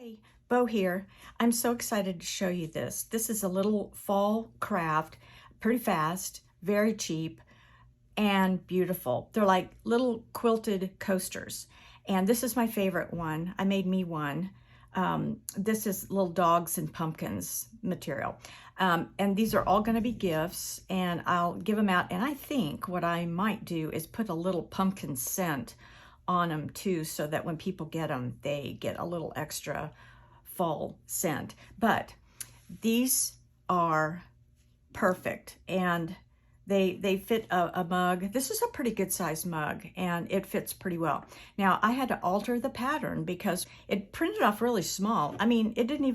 Hey, Bo here. I'm so excited to show you this. This is a little fall craft, pretty fast, very cheap, and beautiful. They're like little quilted coasters. And this is my favorite one. I made me one. This is little dogs and pumpkins material. And these are all going to be gifts, and I'll give them out. And I think what I might do is put a little pumpkin scent on them too, so that when people get them, they get a little extra fall scent. But these are perfect, and they fit a mug. This is a pretty good sized mug, and it fits pretty well. Now I had to alter the pattern because it printed off really small. I mean, it didn't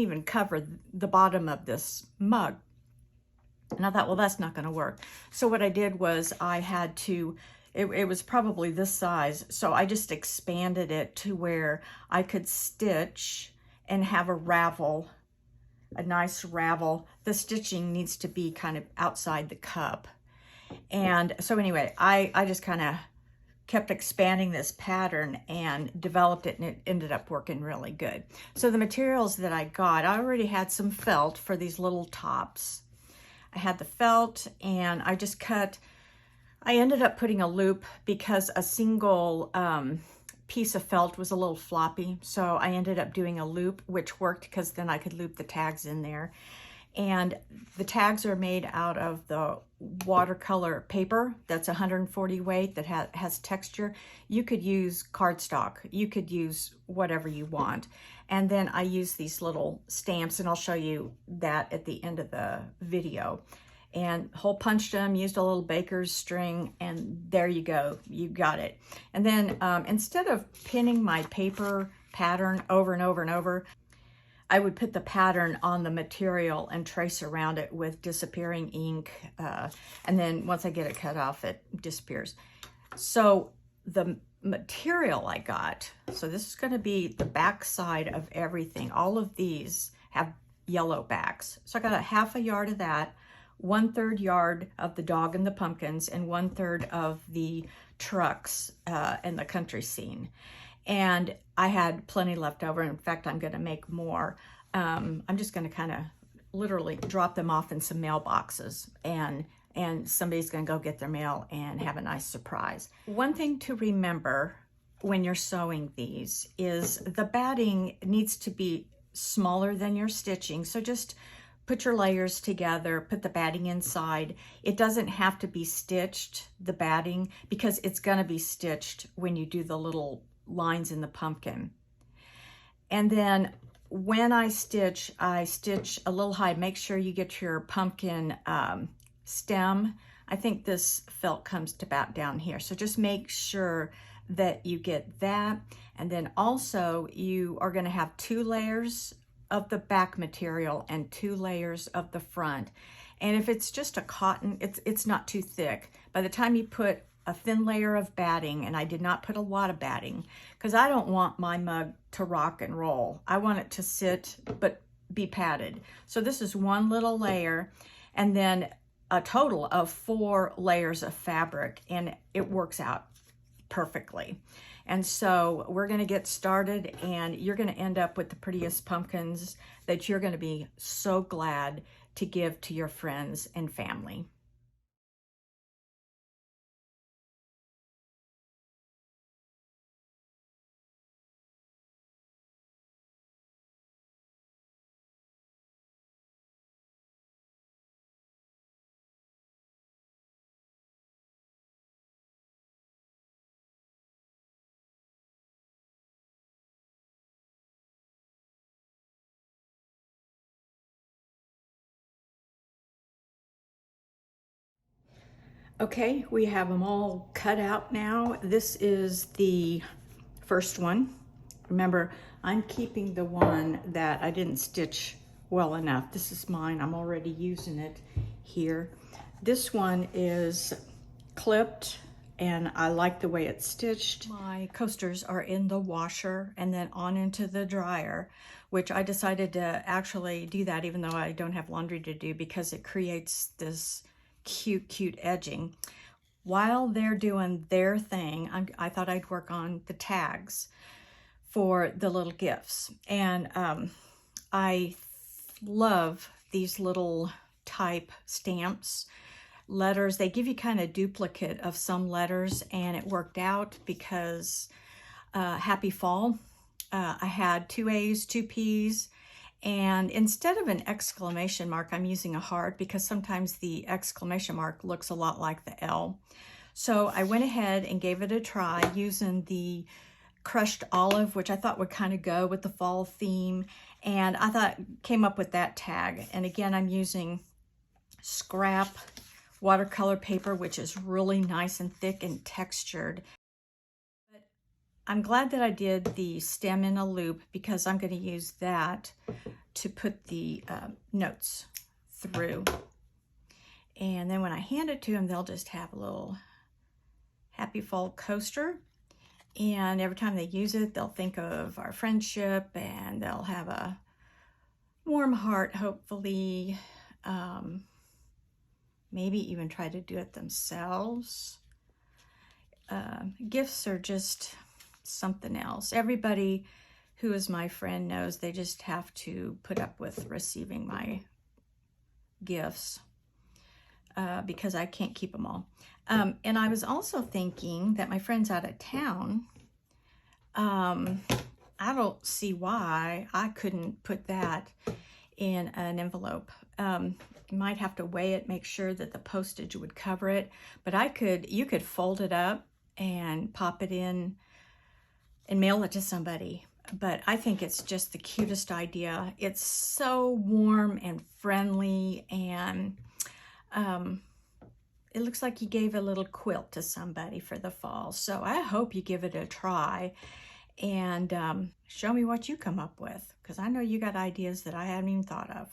even cover the bottom of this mug. And I thought, well, that's not going to work. So what I did was I had to, it was probably this size, so I just expanded it to where I could stitch and have a nice ravel. The stitching needs to be kind of outside the cup. And so anyway, I just kind of kept expanding this pattern and developed it, and it ended up working really good. So the materials that I got, I already had some felt for these little tops. I had the felt, and I just cut, I ended up putting a loop because a single piece of felt was a little floppy. So I ended up doing a loop, which worked because then I could loop the tags in there. And the tags are made out of the watercolor paper that's 140 weight that has texture. You could use cardstock. You could use whatever you want. And then I use these little stamps, and I'll show you that at the end of the video. And hole punched them, used a little baker's string, and there you go, you got it. And then instead of pinning my paper pattern over and over and over, I would put the pattern on the material and trace around it with disappearing ink. And then once I get it cut off, it disappears. So the material I got, so this is going to be the back side of everything. All of these have yellow backs. So I got a ½ yard of that, 1/3 yard of the dog and the pumpkins, and 1/3 of the trucks and the country scene. And I had plenty left over. In fact, I'm going to make more. I'm just going to kind of literally drop them off in some mailboxes, and somebody's going to go get their mail and have a nice surprise. One thing to remember when you're sewing these is the batting needs to be smaller than your stitching. So just put your layers together, put the batting inside. It doesn't have to be stitched, the batting, because it's going to be stitched when you do the little lines in the pumpkin. And then when I stitch a little high. Make sure you get your pumpkin stem. I think this felt comes to about down here. So just make sure that you get that. And then also you are going to have 2 layers of the back material and 2 layers of the front. And if it's just a cotton, it's not too thick. By the time you put a thin layer of batting, and I did not put a lot of batting because I don't want my mug to rock and roll. I want it to sit but be padded. So this is 1 little layer, and then a total of 4 layers of fabric, and it works out perfectly. And so we're going to get started, and you're going to end up with the prettiest pumpkins that you're going to be so glad to give to your friends and family. Okay, we have them all cut out now. This is the first one. Remember, I'm keeping the one that I didn't stitch well enough. This is mine. I'm already using it here. This one is clipped, and I like the way it's stitched. My coasters are in the washer and then on into the dryer, which I decided to actually do that even though I don't have laundry to do, because it creates this cute edging. While they're doing their thing, I thought I'd work on the tags. for the little gifts. And I love these little type stamps, letters. They give you kind of duplicate of some letters, and it worked out because happy fall. I had 2 A's, 2 P's, and instead of an exclamation mark, I'm using a heart because sometimes the exclamation mark looks a lot like the L. So I went ahead and gave it a try using the crushed olive, which I thought would kind of go with the fall theme, and I thought came up with that tag. And again, I'm using scrap watercolor paper, which is really nice and thick and textured. But I'm glad that I did the stem in a loop because I'm going to use that to put the notes through. And then when I hand it to them, they'll just have a little happy fall coaster. And every time they use it, they'll think of our friendship and they'll have a warm heart, hopefully. Maybe even try to do it themselves. Gifts are just something else. Everybody who is my friend knows they just have to put up with receiving my gifts because I can't keep them all. And I was also thinking that my friend's out of town. I don't see why I couldn't put that in an envelope. You might have to weigh it, make sure that the postage would cover it, but you could fold it up and pop it in and mail it to somebody. But I think it's just the cutest idea. It's so warm and friendly, and it looks like you gave a little quilt to somebody for the fall. So I hope you give it a try and show me what you come up with, because I know you got ideas that I haven't even thought of.